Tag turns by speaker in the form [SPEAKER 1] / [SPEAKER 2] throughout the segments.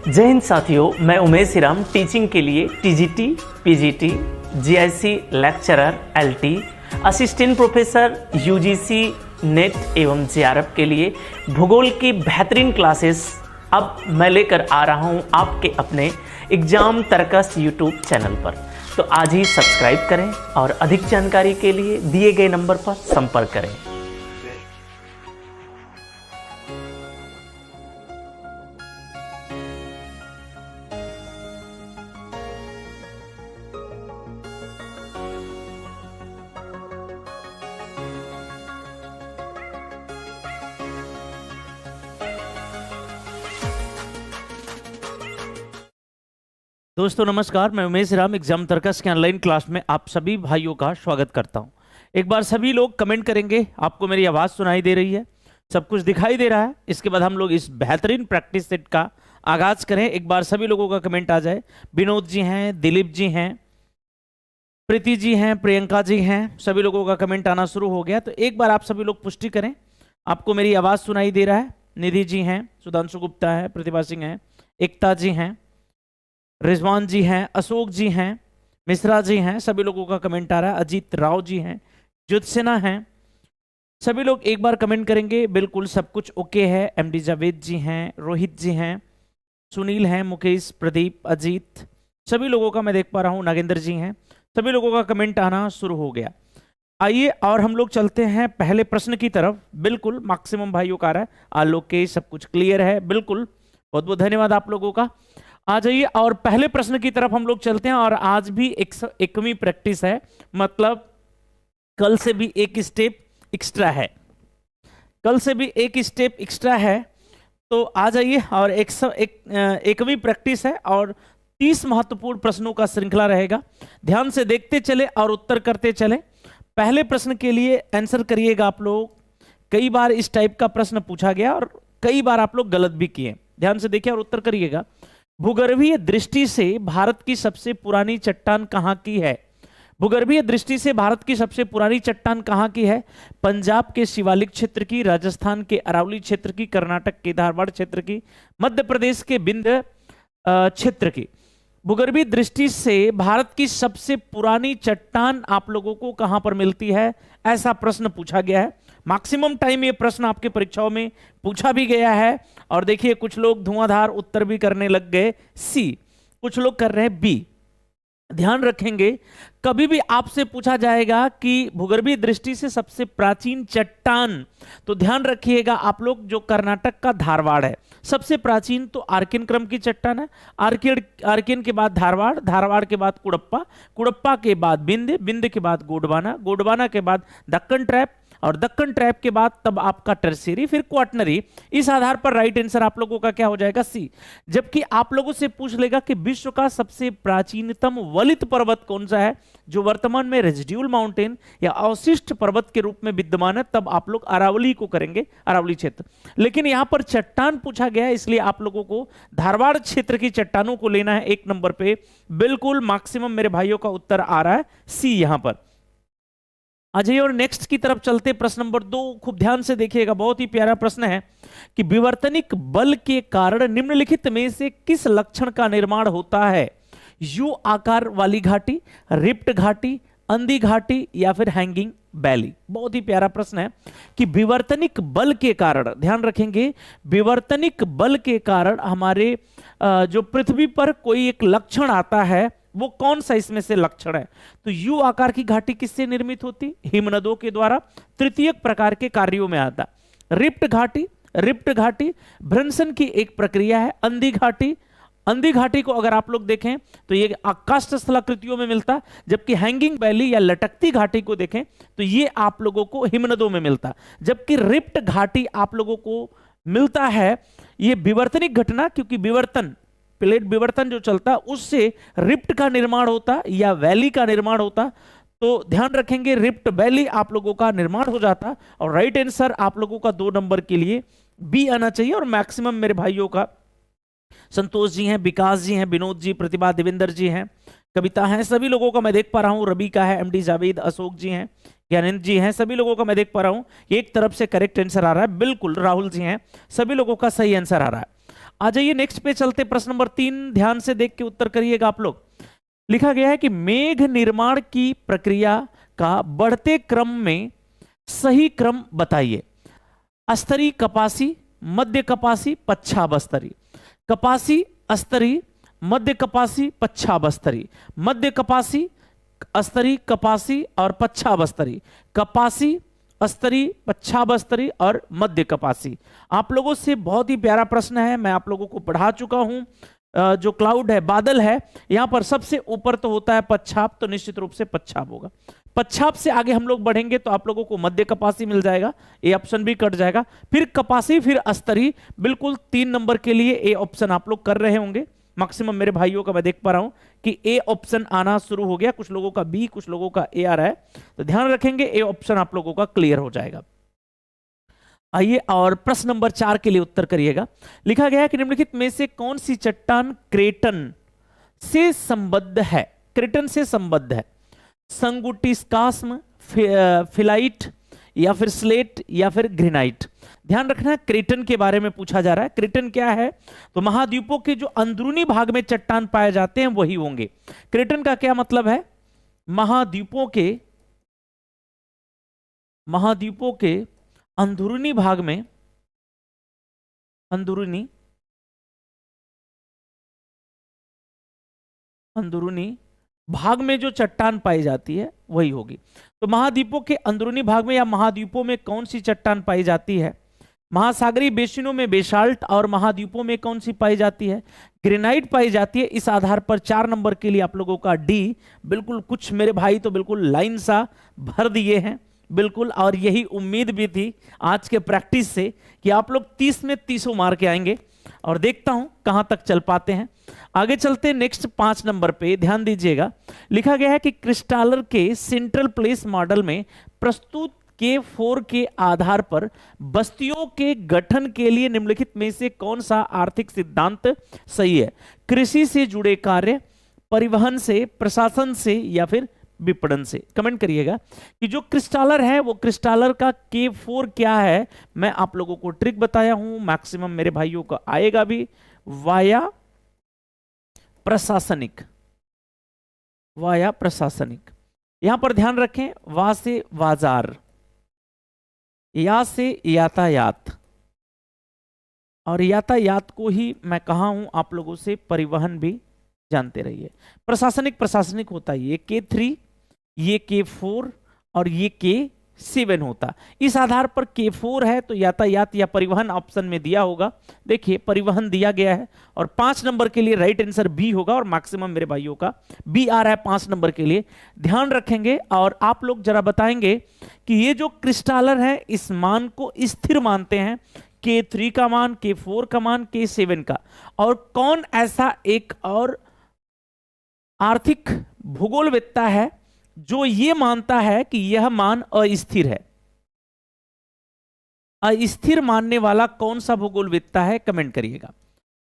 [SPEAKER 1] जय हिंद साथियों, मैं उमेश हिराम टीचिंग के लिए TGT, PGT, GIC lecturer, LT, assistant professor, UGC, net एवं जेआरएफ के लिए भूगोल की बेहतरीन क्लासेस अब मैं लेकर आ रहा हूं आपके अपने एग्जाम तर्कस यूट्यूब चैनल पर। तो आज ही सब्सक्राइब करें और अधिक जानकारी के लिए दिए गए नंबर पर संपर्क करें। दोस्तों नमस्कार, मैं उमेश हिराम एग्जाम तर्कस के ऑनलाइन क्लास में आप सभी भाइयों का स्वागत करता हूं। एक बार सभी लोग कमेंट करेंगे, आपको मेरी आवाज़ सुनाई दे रही है, सब कुछ दिखाई दे रहा है। इसके बाद हम लोग इस बेहतरीन प्रैक्टिस सेट का आगाज करें। एक बार सभी लोगों का कमेंट आ जाए। विनोद जी हैं, दिलीप जी हैं, प्रीति जी हैं, प्रियंका जी हैं, सभी लोगों का कमेंट आना शुरू हो गया। तो एक बार आप सभी लोग पुष्टि करें, आपको मेरी आवाज़ सुनाई दे रहा है। निधि जी हैं, सुधांशु गुप्ता है, प्रतिभा सिंह हैं, एकता जी हैं, रिजवान जी हैं, अशोक जी हैं, मिश्रा जी हैं, सभी लोगों का कमेंट आ रहा है। अजीत राव जी हैं, ज्योत्सेना हैं, सभी लोग एक बार कमेंट करेंगे। बिल्कुल सब कुछ ओके है। एमडी जावेद जी हैं, रोहित जी हैं, सुनील हैं, मुकेश, प्रदीप, अजीत, सभी लोगों का मैं देख पा रहा हूँ। नागेंद्र जी हैं, सभी लोगों का कमेंट आना शुरू हो गया। आइए और हम लोग चलते हैं पहले प्रश्न की तरफ। बिल्कुल मैक्सिमम भाइयों का आ रहा है। आलोकेश, सब कुछ क्लियर है। बिल्कुल बहुत बहुत धन्यवाद आप लोगों का। आ जाइए और पहले प्रश्न की तरफ हम लोग चलते हैं। और आज भी 101वीं प्रैक्टिस है, मतलब कल से भी एक स्टेप एक्स्ट्रा है, कल से भी एक स्टेप एक्स्ट्रा है। तो आ जाइए और 101वीं प्रैक्टिस है और 30 महत्वपूर्ण प्रश्नों का श्रृंखला रहेगा। ध्यान से देखते चले और उत्तर करते चले। पहले प्रश्न के लिए आंसर करिएगा आप लोग। कई बार इस टाइप का प्रश्न पूछा गया और कई बार आप लोग गलत भी किए। ध्यान से देखिए और उत्तर करिएगा। भूगर्भीय दृष्टि से भारत की सबसे पुरानी चट्टान कहां की है? भूगर्भीय दृष्टि से भारत की सबसे पुरानी चट्टान कहां की है? पंजाब के शिवालिक क्षेत्र की, राजस्थान के अरावली क्षेत्र की, कर्नाटक के धारवाड़ क्षेत्र की, मध्य प्रदेश के विंध्य क्षेत्र की। भूगर्भीय दृष्टि से भारत की सबसे पुरानी चट्टान आप लोगों को कहां पर मिलती है? ऐसा प्रश्न पूछा गया है। मैक्सिमम टाइम ये प्रश्न आपके परीक्षाओं में पूछा भी गया है। और देखिए कुछ लोग धुआंधार उत्तर भी करने लग गए, सी, कुछ लोग कर रहे हैं बी। ध्यान रखेंगे, कभी भी आपसे पूछा जाएगा कि भूगर्भीय दृष्टि से सबसे प्राचीन चट्टान, तो ध्यान रखिएगा आप लोग, जो कर्नाटक का धारवाड़ है सबसे प्राचीन, तो आर्कियन क्रम की चट्टान है। आर्कियन के बाद धारवाड़, धारवाड़ के बाद कुड़प्पा, कुड़प्पा के बाद विंध्य, विंध्य के बाद गोंडवाना, गोंडवाना के बाद दक्कन ट्रैप, और दक्कन ट्रैप के बाद तब आपका टर्शियरी, फिर क्वाटनरी। इस आधार पर राइट आंसर आप लोगों का क्या हो जाएगा? सी। जबकि आप लोगों से पूछ लेगा कि विश्व का सबसे प्राचीनतम वलित पर्वत कौन सा है, जो वर्तमान में रेजिड्यूल माउंटेन या अवशिष्ट पर्वत के रूप में विद्यमान है, तब आप लोग अरावली को करेंगे, अरावली क्षेत्र। लेकिन यहां पर चट्टान पूछा गया है, इसलिए आप लोगों को धारवाड़ क्षेत्र की चट्टानों को लेना है 1 नंबर पे। बिल्कुल मैक्सिमम मेरे भाइयों का उत्तर आ रहा है सी यहां पर। अजय और नेक्स्ट की तरफ चलते। प्रश्न नंबर 2 खूब ध्यान से देखिएगा, बहुत ही प्यारा प्रश्न है कि विवर्तनिक बल के कारण निम्नलिखित में से किस लक्षण का निर्माण होता है? यू आकार वाली घाटी, रिप्ट घाटी, अंधी घाटी, या फिर हैंगिंग वैली। बहुत ही प्यारा प्रश्न है कि विवर्तनिक बल के कारण, ध्यान रखेंगे, विवर्तनिक बल के कारण हमारे जो पृथ्वी पर कोई एक लक्षण आता है, वो कौन सा इसमें से लक्षण है? तो यू आकार की घाटी किससे निर्मित होती? हिमनदों के द्वारा, तृतीयक प्रकार के कार्यों में आता। रिप्ट घाटी, रिप्ट घाटी भ्रंशन की एक प्रक्रिया है। अंधी घाटी, अंधी घाटी को अगर आप लोग देखें तो ये काष्ठ स्थलाकृतियों में मिलता, जबकि हैंगिंग वैली या लटकती घाटी को देखें तो ये आप लोगों को हिमनदों में मिलता। जबकि रिप्ट घाटी आप लोगों को मिलता है ये विवर्तनिक घटना, क्योंकि विवर्तन, प्लेट विवर्तन जो चलता है उससे रिप्ट का निर्माण होता या वैली का निर्माण होता। तो ध्यान रखेंगे रिप्ट वैली आप लोगों का निर्माण हो जाता। और राइट आंसर आप लोगों का 2 नंबर के लिए बी आना चाहिए। और मैक्सिमम मेरे भाइयों का संतोष जी हैं, विकास जी हैं, विनोद जी, प्रतिभा, देवेंद्र जी हैं, कविता हैं, सभी लोगों का मैं देख पा रहा हूं। रवि का है, एमडी जावेद, अशोक जी हैं, ज्ञानेंद्र जी हैं, सभी लोगों का मैं देख पा रहा हूं। एक तरफ से करेक्ट आंसर आ रहा है, बिल्कुल राहुल जी हैं, सभी लोगों का सही आंसर आ रहा है। आ जाइए नेक्स्ट पे चलते, प्रश्न नंबर 3 ध्यान से देख के उत्तर करिएगा आप लोग। लिखा गया है कि मेघ निर्माण की प्रक्रिया का बढ़ते क्रम में सही क्रम बताइए। अस्तरी, कपासी, मध्य कपासी, पच्छाब स्तरी। कपासी, अस्तरी, मध्य कपासी, पच्छाब स्तरी। मध्य कपासी, अस्तरी, कपासी और पच्छाब स्तरी। कपासी, अस्तरी, पच्छाब स्तरी और मध्य कपासी। आप लोगों से बहुत ही प्यारा प्रश्न है, मैं आप लोगों को पढ़ा चुका हूं। जो क्लाउड है, बादल है, यहां पर सबसे ऊपर तो होता है पच्छाब, तो निश्चित रूप से पच्छाब होगा। पच्छाब से आगे हम लोग बढ़ेंगे तो आप लोगों को मध्य कपासी मिल जाएगा, ए ऑप्शन भी कट जाएगा। फिर कपासी, फिर अस्तरी, बिल्कुल 3 नंबर के लिए ए ऑप्शन आप लोग कर रहे होंगे। मैक्सिमम मेरे भाइयों का मैं देख पा रहा हूं कि ए ऑप्शन आना शुरू हो गया, कुछ लोगों का बी, कुछ लोगों का ए आ रहा है, तो ध्यान रखेंगे ए ऑप्शन आप लोगों का क्लियर हो जाएगा। आइए और प्रश्न नंबर 4 के लिए उत्तर करिएगा। लिखा गया है कि निम्नलिखित में से कौन सी चट्टान क्रेटन से संबद्ध है? क्रेटन से संबद्ध है। संगुटिस्कास्म, फिलाइट या फिर स्लेट या फिर ग्रेनाइट। ध्यान रखना, क्रेटन के बारे में पूछा जा रहा है। क्रेटन क्या है? तो महाद्वीपों के जो अंदरूनी भाग में चट्टान पाए जाते हैं वही होंगे। क्रेटन का क्या मतलब है? महाद्वीपों के अंदरूनी भाग में, अंदरूनी भाग में जो चट्टान पाई जाती है वही होगी। तो महाद्वीपों के अंदरूनी भाग में या महाद्वीपों में कौन सी चट्टान पाई जाती है? महासागरीय बेसिनों में बेसाल्ट, और महाद्वीपों में कौन सी पाई जाती है? ग्रेनाइट पाई जाती है। इस आधार पर 4 नंबर के लिए आप लोगों का डी। बिल्कुल, कुछ मेरे भाई तो बिल्कुल लाइन सा भर दिए हैं, बिल्कुल, और यही उम्मीद भी थी आज के प्रैक्टिस से कि आप लोग 30 में 30 मार के आएंगे, और देखता हूं कहां तक चल पाते हैं। आगे चलते नेक्स्ट 5 नंबर पे ध्यान दीजिएगा। लिखा गया है कि क्रिस्टालर के सेंट्रल प्लेस मॉडल में प्रस्तुत K4 के आधार पर बस्तियों के गठन के लिए निम्नलिखित में से कौन सा आर्थिक सिद्धांत सही है? कृषि से जुड़े कार्य, परिवहन से, प्रशासन से या फिर विपणन से? कमेंट करिएगा कि जो क्रिस्टालर है वो क्रिस्टालर का K4 क्या है। मैं आप लोगों को ट्रिक बताया हूं, मैक्सिमम मेरे भाइयों को आएगा भी। वाया प्रशासनिक, वाया प्रशासनिक। यहां पर ध्यान रखें, वा से बाजार, या से यातायात, और यातायात को ही मैं कहा हूं आप लोगों से परिवहन भी जानते रहिए। प्रशासनिक होता है ये K3, ये K4 और ये K7 होता। इस आधार पर K4 है तो यातायात या परिवहन ऑप्शन में दिया होगा। देखिए परिवहन दिया गया है, और 5 नंबर के लिए राइट आंसर बी होगा, और मैक्सिमम मेरे भाइयों का बी आ रहा है 5 नंबर के लिए। ध्यान रखेंगे और आप लोग जरा बताएंगे कि ये जो क्रिस्टालर है इस मान को स्थिर मानते हैं, K3 का मान, K4 का मान, K7 का, और कौन ऐसा एक और आर्थिक भूगोलवेत्ता है जो ये मानता है कि यह मान अस्थिर है? अस्थिर मानने वाला कौन सा भूगोलवेत्ता है? कमेंट करिएगा।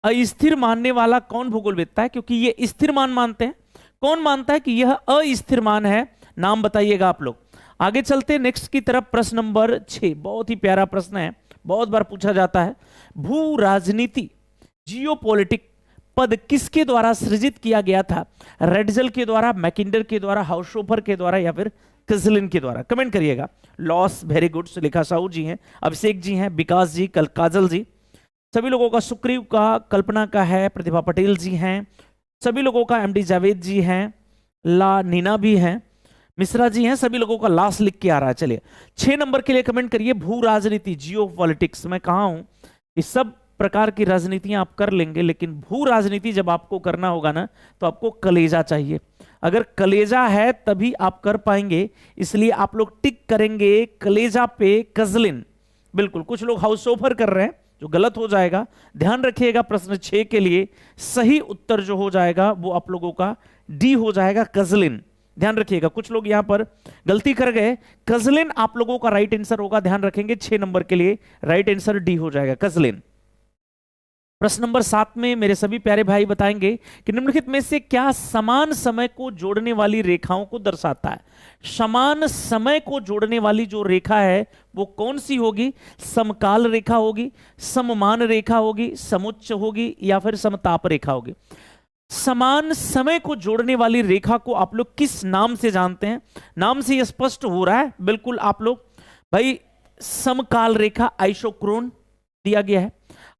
[SPEAKER 1] अस्थिर मानने वाला कौन भूगोलवेत्ता है? क्योंकि ये स्थिर मान मानते हैं। कौन मानता है कि यह अस्थिर मान है? नाम बताइएगा आप लोग। आगे चलते नेक्स्ट की तरफ। प्रश्न नंबर 6 बहुत ही प्यारा प्रश्न है, बहुत बार पूछा जाता है। भू राजनीति, जियोपॉलिटिक पद किसके द्वारा सृजित किया गया था? रेडजल के द्वारा, मैकिंडर के द्वारा, हाउसहोफर के द्वारा या फिर कजलिन के द्वारा? कमेंट करिएगा। Loss, very good, Sulekha Sahu ji हैं, अभिषेक जी हैं, विकास जी, काजल जी, सभी लोगों का, सुग्रीव का, कल्पना का है, प्रतिभा पटेल जी हैं, सभी लोगों का, एमडी जावेद जी हैं, ला नीना भी हैं, मिश्रा जी हैं, सभी लोगों का लास्ट लिख के आ रहा है। चलिए 6 नंबर के लिए कमेंट करिए। भू राजनीति, जियोपॉलिटिक्स। मैं कहा हूं इस सब प्रकार की राजनीतियां आप कर लेंगे, लेकिन भू राजनीति जब आपको करना होगा ना तो आपको कलेजा चाहिए। अगर कलेजा है तभी आप कर पाएंगे, इसलिए आप लोग टिक करेंगे कलेजा पे कजलिन। बिल्कुल, कुछ लोग हाउसहोफर कर रहे हैं जो गलत हो जाएगा। ध्यान रखिएगा प्रश्न 6 के लिए सही उत्तर जो हो जाएगा वो आप लोगों का डी हो जाएगा, कजलिन। ध्यान रखिएगा, कुछ लोग यहां पर गलती कर गए, कजलिन आप लोगों का राइट आंसर होगा। ध्यान रखेंगे 6 नंबर के लिए राइट आंसर डी हो जाएगा, कजलिन। प्रश्न नंबर 7 में मेरे सभी प्यारे भाई बताएंगे कि निम्नलिखित में से क्या समान समय को जोड़ने वाली रेखाओं को दर्शाता है। समान समय को जोड़ने वाली जो रेखा है वो कौन सी होगी? समकाल रेखा होगी, सममान रेखा होगी, समुच्च होगी या फिर समताप रेखा होगी। समान समय को जोड़ने वाली रेखा को आप लोग किस नाम से जानते हैं? नाम से यह स्पष्ट हो रहा है बिल्कुल आप लोग। भाई समकाल रेखा आइसोक्रोन दिया गया है,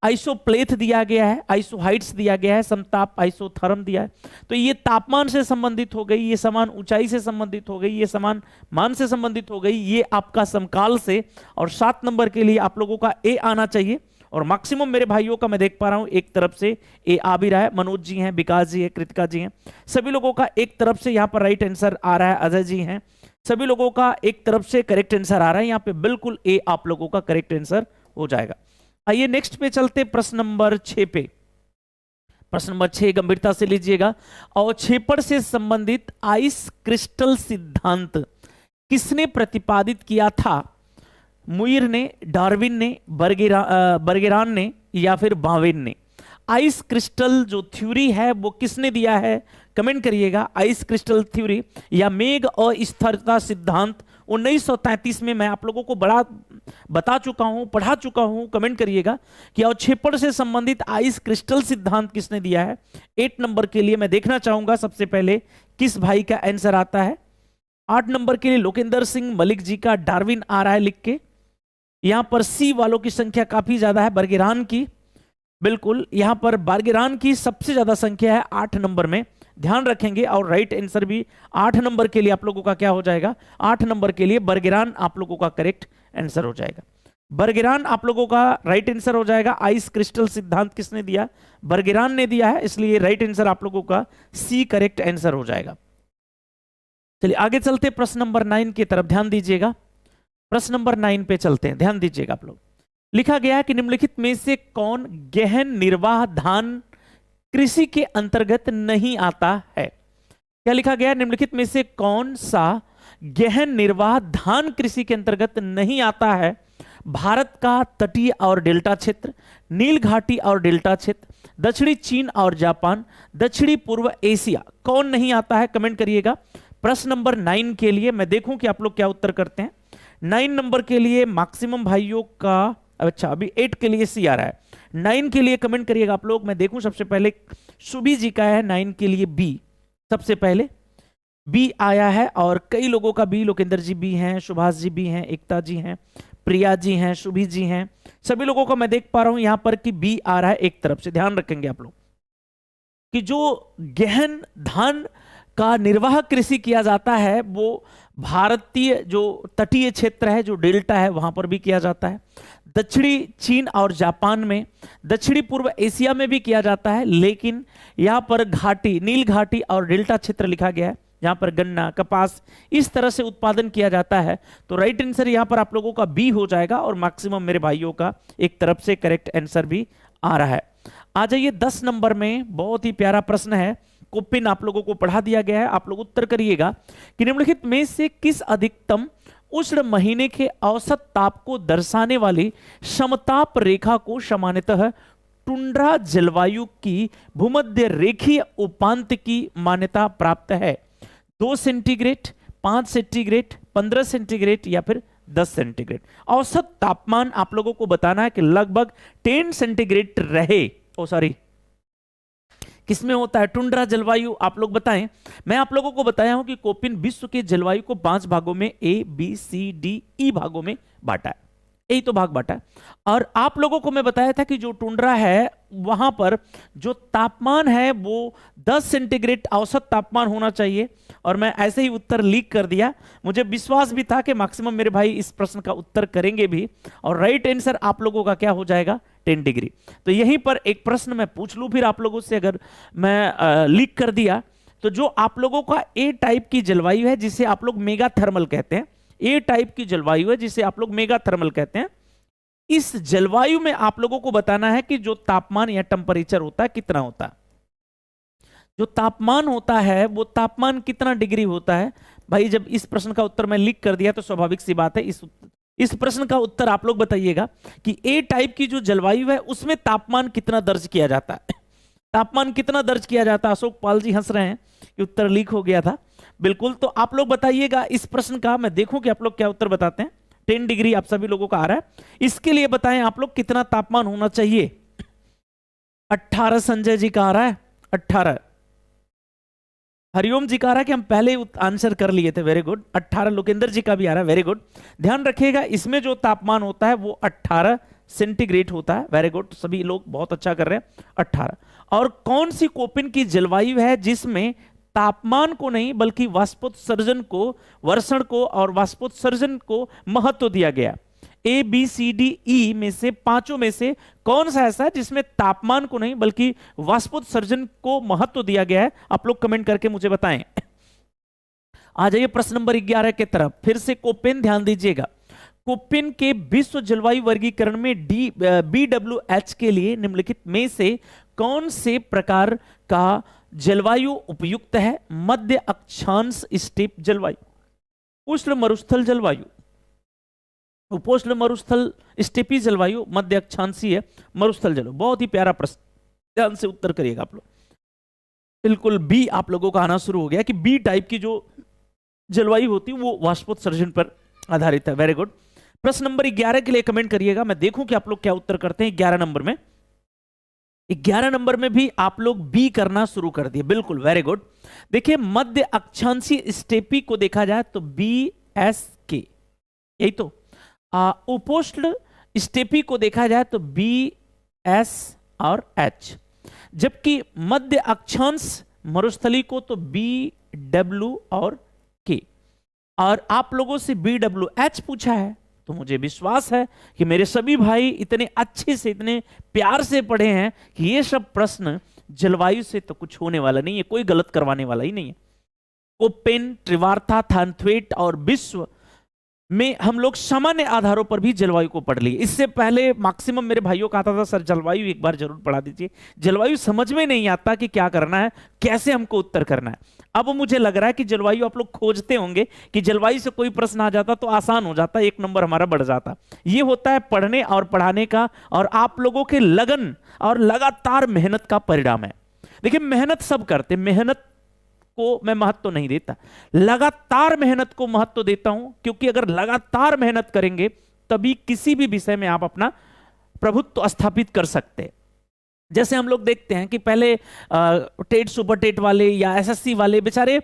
[SPEAKER 1] आइसोप्लेथ दिया गया है, आइसोहाइट्स दिया गया है, समताप आइसोथर्म दिया है। तो ये तापमान से संबंधित हो गई, ये समान ऊंचाई से संबंधित हो गई, ये समान मान से संबंधित हो गई, ये आपका समकाल से। और 7 नंबर के लिए आप लोगों का ए आना चाहिए। और मैक्सिमम मेरे भाइयों का मैं देख पा रहा हूं एक तरफ से ए आ भी रहा है। मनोज जी हैं, विकास जी है, कृतिका जी हैं, सभी लोगों का एक तरफ से यहां पर राइट आंसर आ रहा है। अजय जी हैं, सभी लोगों का एक तरफ से करेक्ट आंसर आ रहा है। यहां पे बिल्कुल ए आप लोगों का करेक्ट आंसर हो जाएगा। आइए नेक्स्ट पे चलते, प्रश्न नंबर 6 पे। प्रश्न नंबर 6 गंभीरता से लीजिएगा। अवक्षेपण से संबंधित आइस क्रिस्टल सिद्धांत किसने प्रतिपादित किया था? मुइर ने, डार्विन ने, बर्गेरान ने या फिर बावेन ने? आइस क्रिस्टल जो थ्योरी है वो किसने दिया है? कमेंट करिएगा। आइस क्रिस्टल थ्योरी या मेघ अस्थिरता सिद्धांत 1933 में मैं आप लोगों को बड़ा बता चुका हूं, पढ़ा चुका हूं। कमेंट करिएगा कि अवक्षेपण से संबंधित आइस क्रिस्टल सिद्धांत किसने दिया है। 8 नंबर के लिए मैं देखना चाहूंगा सबसे पहले किस भाई का आंसर आता है। 8 नंबर के लिए लोकेंद्र सिंह मलिक जी का डार्विन आ रहा है लिख के। यहां पर सी वालों की संख्या काफी ज्यादा है, बर्गेरान की, बिल्कुल यहां पर बर्गेरान की सबसे ज्यादा संख्या है 8 नंबर में, ध्यान रखेंगे। और राइट आंसर भी 8 नंबर के लिए आप लोगों का क्या हो जाएगा? 8 नंबर के लिए बर्गेरान आप लोगों का करेक्ट आंसर हो जाएगा। बर्गेरान आप लोगों का राइट आंसर हो जाएगा। आइस क्रिस्टल सिद्धांत किसने दिया? बर्गेरान ने दिया है, इसलिए राइट आंसर आप लोगों का सी करेक्ट आंसर हो जाएगा। चलिए आगे चलते प्रश्न नंबर 9 की तरफ, ध्यान दीजिएगा। प्रश्न नंबर 9 पे चलते हैं, ध्यान दीजिएगा आप लोग। लिखा गया है कि निम्नलिखित में से कौन गहन निर्वाह धान कृषि के अंतर्गत नहीं आता है? क्या लिखा गया? निम्नलिखित में से कौन सा गहन निर्वाह धान कृषि के अंतर्गत नहीं आता है? भारत का तटीय और डेल्टा क्षेत्र, नील घाटी और डेल्टा क्षेत्र, दक्षिणी चीन और जापान, दक्षिणी पूर्व एशिया, कौन नहीं आता है? कमेंट करिएगा। प्रश्न नंबर 9 के लिए मैं देखूं कि आप लोग क्या उत्तर करते हैं। 9 नंबर के लिए मैक्सिमम भाइयों का, अच्छा अभी 8 के लिए सी आ रहा है, 9 के लिए कमेंट करिएगा आप लोग। मैं देखूं सबसे पहले सुबी जी का है 9 के लिए बी, सबसे पहले बी आया है। और कई लोगों का बी, लोकेंद्र जी बी हैं, सुभाष जी बी हैं, एकता जी हैं, प्रिया जी हैं, सुभी जी हैं, सभी लोगों का मैं देख पा रहा हूं यहां पर कि बी आ रहा है एक तरफ से। ध्यान रखेंगे आप लोग कि जो गहन धान का निर्वाह कृषि किया जाता है वो भारतीय जो तटीय क्षेत्र है, जो डेल्टा है, वहां पर भी किया जाता है। दक्षिणी चीन और जापान में, दक्षिणी पूर्व एशिया में भी किया जाता है। लेकिन यहां पर घाटी, नील घाटी और डेल्टा क्षेत्र लिखा गया है, जहां पर गन्ना, कपास इस तरह से उत्पादन किया जाता है। तो राइट आंसर यहां पर आप लोगों का बी हो जाएगा। और मैक्सिमम मेरे भाइयों का एक तरफ से करेक्ट आंसर भी आ रहा है। आ जाइए 10 नंबर में, बहुत ही प्यारा प्रश्न है, कोपिन आप लोगों को पढ़ा दिया गया है। आप लोग उत्तर करिएगा कि निम्नलिखित में से किस अधिकतम उष्ण महीने के औसत ताप को दर्शाने वाली समताप रेखा को सामान्यतः टुंड्रा जलवायु की भूमध्य रेखीय उपांत की मान्यता प्राप्त है? 2 सेंटीग्रेड, 5 सेंटीग्रेड, 15 सेंटीग्रेड या फिर 10 सेंटीग्रेड? औसत तापमान आप लोगों को बताना है कि लगभग 10 सेंटीग्रेड रहे। ओ सॉरी, किसमें होता है टुंड्रा जलवायु? आप लोग बताएं। मैं आप लोगों को बताया हूं कि कोपिन विश्व के जलवायु को 5 भागों में, A B C D E भागों में बांटा है, यही तो भाग बांटा है। और आप लोगों को मैं बताया था कि जो टुंड्रा है वहां पर जो तापमान है वो 10 सेंटीग्रेड औसत तापमान होना चाहिए। और मैं ऐसे ही उत्तर लीक कर दिया। मुझे विश्वास भी था कि मैक्सिमम मेरे भाई इस प्रश्न का उत्तर करेंगे भी। और राइट आंसर आप लोगों का क्या हो जाएगा? 10 डिग्री। तो यहीं पर एक प्रश्न मैं पूछ लूं फिर आप लोगों से, अगर मैं लीक कर दिया तो जो आप लोगों का ए टाइप की जलवायु है जिसे आप लोग मेगा थर्मल कहते हैं, ए टाइप की जलवायु है जिसे आप लोग मेगा थर्मल कहते हैं, इस जलवायु में आप लोगों को बताना है कि जो तापमान या टेम्परेचर होता है कितना होता है। जो तापमान होता है वो तापमान कितना डिग्री होता है? भाई जब इस प्रश्न का उत्तर मैं लीक कर दिया तो स्वाभाविक सी बात है इस इस प्रश्न का उत्तर आप लोग बताइएगा कि ए टाइप की जो जलवायु है उसमें तापमान कितना दर्ज किया जाता है। तापमान कितना दर्ज किया जाता है? अशोक पाल जी हंस रहे हैं कि उत्तर लीक हो गया था। बिल्कुल, तो आप लोग बताइएगा इस प्रश्न का, मैं देखूं कि आप लोग क्या उत्तर बताते हैं। 10 डिग्री आप सभी लोगों का आ रहा है। इसके लिए बताएं आप लोग कितना तापमान होना चाहिए। 18 संजय जी का आ रहा है, 18। हरिओम जी का आ रहा है कि हम पहले आंसर कर लिए थे, वेरी गुड। 18 लोकेंद्र जी का भी आ रहा है, वेरी गुड। ध्यान रखिएगा इसमें जो तापमान होता है वो 18 सेंटीग्रेड होता है, वेरी गुड। सभी लोग बहुत अच्छा कर रहे हैं, 18। और कौन सी कोपिन की जलवायु है जिसमें तापमान को नहीं बल्कि वाष्पोत्सर्जन को, वर्षण को और वाष्पोत्सर्जन को महत्व दिया गया? A B C D E में से, पांचों में से कौन सा ऐसा है जिसमें तापमान को नहीं बल्कि वाष्पोत्सर्जन को महत्व दिया गया है? आप लोग कमेंट करके मुझे बताएं। आ जाइए प्रश्न नंबर 11 की तरफ। फिर से कोपेन, ध्यान दीजिएगा। कोपेन के विश्व जलवायु वर्गीकरण में BWH के लिए निम्नलिखित में से कौन से प्रकार का जलवायु उपयुक्त है? मध्य अक्षांश स्टेप जलवायु, उष्ण मरुस्थल जलवायु, उपोष्ण मरुस्थल स्टेपी जलवायु, मध्य अक्षांशीय मरुस्थल जलवायु। बहुत ही प्यारा प्रश्न, ध्यान से उत्तर करिएगा आप लोग। बिल्कुल बी आप लोगों का आना शुरू हो गया कि बी टाइप की जो जलवायु होती है वो वाष्पोत्सर्जन पर आधारित है, वेरी गुड। प्रश्न नंबर 11 के लिए कमेंट करिएगा, मैं देखूं कि आप लोग क्या उत्तर करते हैं। 11 नंबर में, 11 नंबर में भी आप लोग बी करना शुरू कर दिए, बिल्कुल वेरी गुड। देखिए मध्य अक्षांशीय स्टेपी को देखा जाए तो BSK, यही तो। उपोष्ण स्टेपी को देखा जाए तो BS और H, जबकि मध्य अक्षांश मरुस्थली को तो BW और K। और आप लोगों से BWH पूछा है, तो मुझे विश्वास है कि मेरे सभी भाई इतने अच्छे से, इतने प्यार से पढ़े हैं कि ये सब प्रश्न जलवायु से तो कुछ होने वाला नहीं है, कोई गलत करवाने वाला ही नहीं है। कोपेन, त्रिवार्ता, थानथ्वेट और विश्व में हम लोग सामान्य आधारों पर भी जलवायु को पढ़ लिए। इससे पहले मैक्सिमम मेरे भाइयों का आता था सर जलवायु एक बार जरूर पढ़ा दीजिए। जलवायु समझ में नहीं आता कि क्या करना है, कैसे हमको उत्तर करना है। अब मुझे लग रहा है कि जलवायु आप लोग खोजते होंगे कि जलवायु से कोई प्रश्न आ जाता तो आसान हो जाता, एक नंबर हमारा बढ़ जाता। ये होता है पढ़ने और पढ़ाने का और आप लोगों के लगन और लगातार मेहनत का परिणाम है। देखिए मेहनत सब करते, मेहनत को मैं महत्व नहीं देता, लगातार मेहनत को महत्व देता हूं, क्योंकि अगर लगातार मेहनत करेंगे तभी किसी भी विषय में आप अपना प्रभुत्व स्थापित कर सकते हैं। जैसे हम लोग देखते हैं कि पहले टेट, सुपर टेट वाले या एसएससी वाले बेचारे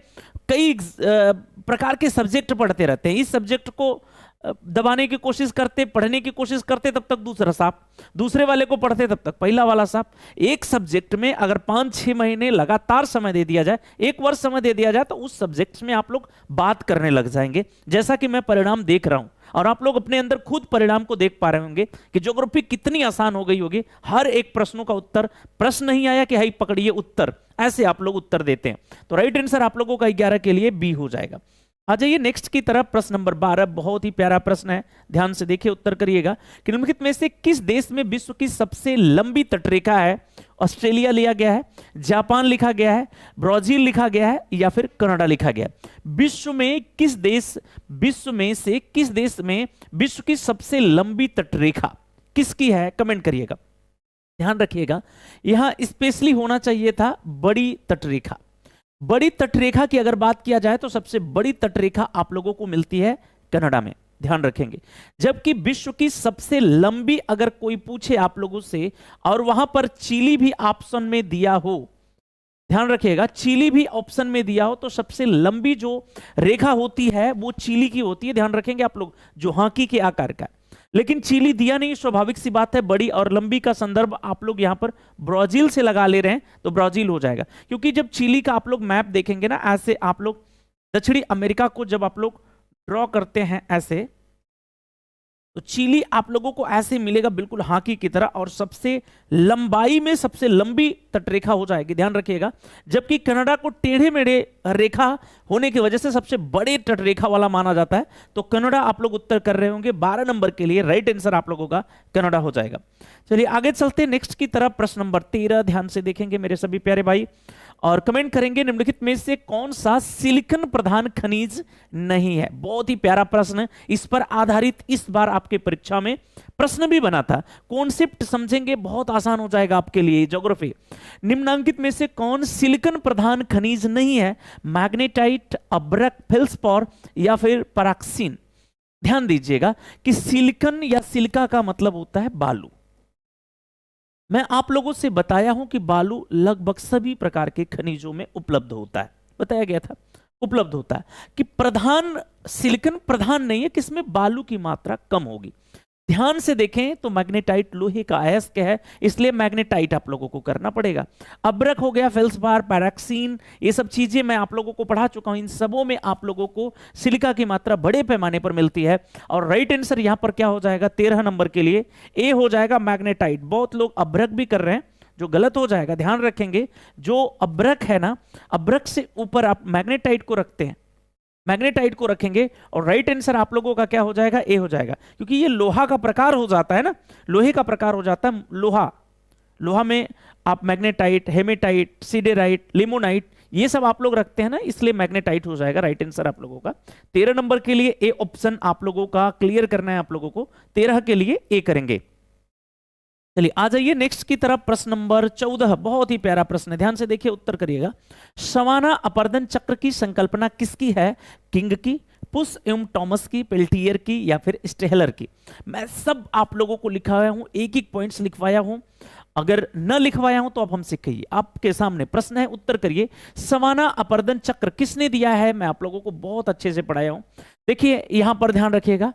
[SPEAKER 1] कई प्रकार के सब्जेक्ट पढ़ते रहते हैं। इस सब्जेक्ट को दबाने की कोशिश करते, पढ़ने की कोशिश करते, तब तक दूसरा साफ, दूसरे वाले को पढ़ते तब तक पहला वाला साफ। एक सब्जेक्ट में अगर 5-6 महीने लगातार समय दे दिया जाए, 1 वर्ष समय दे दिया जाए, तो उस सब्जेक्ट में आप लोग बात करने लग जाएंगे। जैसा कि मैं परिणाम देख रहा हूं और आप लोग अपने अंदर खुद परिणाम को देख पा रहे होंगे कि ज्योग्राफी कितनी आसान हो गई होगी। हर एक प्रश्नों का उत्तर, प्रश्न नहीं आया कि हाई पकड़िए उत्तर, ऐसे आप लोग उत्तर देते हैं। तो राइट आंसर आप लोगों का 11 के लिए बी हो जाएगा। आ जाइए नेक्स्ट की तरफ। प्रश्न नंबर 12 बहुत ही प्यारा प्रश्न है, ध्यान से देखिए, उत्तर करिएगा। निम्नलिखित में से किस देश में विश्व की सबसे लंबी तटरेखा है? ऑस्ट्रेलिया लिया गया है, जापान लिखा गया है, ब्राजील लिखा गया है या फिर कनाडा लिखा गया है? विश्व में किस देश, विश्व में से किस देश में विश्व की सबसे लंबी तटरेखा किसकी है? कमेंट करिएगा। ध्यान रखिएगा यहां स्पेशली होना चाहिए था बड़ी तटरेखा। बड़ी तटरेखा की अगर बात किया जाए तो सबसे बड़ी तटरेखा आप लोगों को मिलती है कनाडा में, ध्यान रखेंगे। जबकि विश्व की सबसे लंबी अगर कोई पूछे आप लोगों से और वहां पर चिली भी ऑप्शन में दिया हो, ध्यान रखिएगा, चिली भी ऑप्शन में दिया हो, तो सबसे लंबी जो रेखा होती है वो चिली की होती है। ध्यान रखेंगे आप लोग, जो हाथी के आकार का। लेकिन चिली दिया नहीं, स्वाभाविक सी बात है, बड़ी और लंबी का संदर्भ आप लोग यहां पर ब्राजील से लगा ले रहे हैं तो ब्राजील हो जाएगा। क्योंकि जब चिली का आप लोग मैप देखेंगे ना, ऐसे आप लोग दक्षिणी अमेरिका को जब आप लोग ड्रॉ करते हैं ऐसे, तो चिली आप लोगों को ऐसे मिलेगा बिल्कुल हाथी की तरह, और सबसे लंबाई में सबसे लंबी तटरेखा हो जाएगी, ध्यान रखिएगा। जबकि कनाडा को टेढ़े मेढ़े रेखा होने की वजह से सबसे बड़े तटरेखा वाला माना जाता है। तो कनाडा आप लोग उत्तर कर रहे होंगे 12 नंबर के लिए, राइट आंसर आप लोगों का कनाडा हो जाएगा। चलिए आगे चलते हैं नेक्स्ट की तरफ। प्रश्न नंबर 13 ध्यान से देखेंगे मेरे सभी प्यारे भाई। और कमेंट करेंगे निम्नलिखित में से कौन सा सिलिकॉन प्रधान खनिज नहीं है। बहुत ही प्यारा प्रश्न, इस पर आधारित इस बार आपके परीक्षा में प्रश्न भी बना था। कॉन्सेप्ट समझेंगे, बहुत आसान हो जाएगा आपके लिए ज्योग्राफी। निम्नांकित में से कौन सिलिकॉन प्रधान खनिज नहीं है? मैग्नेटाइट, अब्रक, फेल्सपॉर या फिर पैराक्सीन। ध्यान दीजिएगा कि सिलिकॉन या सिलिका का मतलब होता है बालू। मैं आप लोगों से बताया हूं कि बालू लगभग सभी प्रकार के खनिजों में उपलब्ध होता है, बताया गया था उपलब्ध होता है। कि प्रधान सिलिकॉन प्रधान नहीं है, किसमें बालू की मात्रा कम होगी। ध्यान से देखें तो मैग्नेटाइट लोहे का अयस्क है, इसलिए मैग्नेटाइट आप लोगों को करना पड़ेगा। अब्रक हो गया, फेल्सपार, पैराक्सीन, ये सब चीजें मैं आप लोगों को पढ़ा चुका हूं। इन सबों में आप लोगों को सिलिका की मात्रा बड़े पैमाने पर मिलती है। और राइट आंसर यहां पर क्या हो जाएगा 13 नंबर के लिए? ए हो जाएगा मैग्नेटाइट। बहुत लोग अब्रक भी कर रहे हैं, जो गलत हो जाएगा। ध्यान रखेंगे, जो अब्रक है ना, अब्रक से ऊपर आप मैग्नेटाइट को रखते हैं, मैग्नेटाइट को रखेंगे और राइट आंसर आप लोगों का क्या हो जाएगा? ए हो जाएगा, क्योंकि ये लोहा का प्रकार हो जाता है ना, लोहे का प्रकार हो जाता है। लोहा में आप मैग्नेटाइट, हेमेटाइट, सिडेराइट, लिमोनाइट, ये सब आप लोग रखते हैं ना, इसलिए मैग्नेटाइट हो जाएगा राइट आंसर आप लोगों का। 13 नंबर के लिए ए ऑप्शन आप लोगों का क्लियर करना है। आप लोगों को 13 के लिए ए करेंगे। चलिए आ जाइए नेक्स्ट की तरफ। प्रश्न नंबर 14, बहुत ही प्यारा प्रश्न है, ध्यान से देखिए, उत्तर करिएगा। सवाना अपर्दन चक्र की संकल्पना किसकी है? किंग की, पुश एवं टॉमस की, पेल्टियर की या फिर स्टेहलर की? मैं सब आप लोगों को लिखाया हूं, एक एक पॉइंट्स लिखवाया हूं। अगर न लिखवाया हूं तो आप हमसे कहिए। आपके सामने प्रश्न है, उत्तर करिए। सवाना अपर्दन चक्र किसने दिया है? मैं आप लोगों को बहुत अच्छे से पढ़ाया हूं। देखिए यहां पर ध्यान रखिएगा,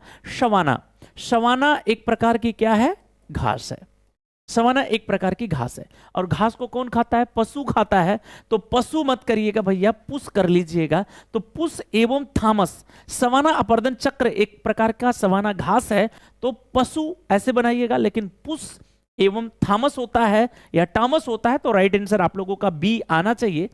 [SPEAKER 1] सवाना एक प्रकार की क्या है? घास है। सवाना एक प्रकार की घास है, और घास को कौन खाता है? पशु खाता है। तो पशु मत करिएगा भैया, पुश कर लीजिएगा। तो पुश एवं थामस, सवाना अपर्दन चक्र एक प्रकार का सवाना घास है, तो पशु ऐसे बनाइएगा, लेकिन पुश एवं थामस होता है या टामस होता है। तो राइट आंसर आप लोगों का बी आना चाहिए,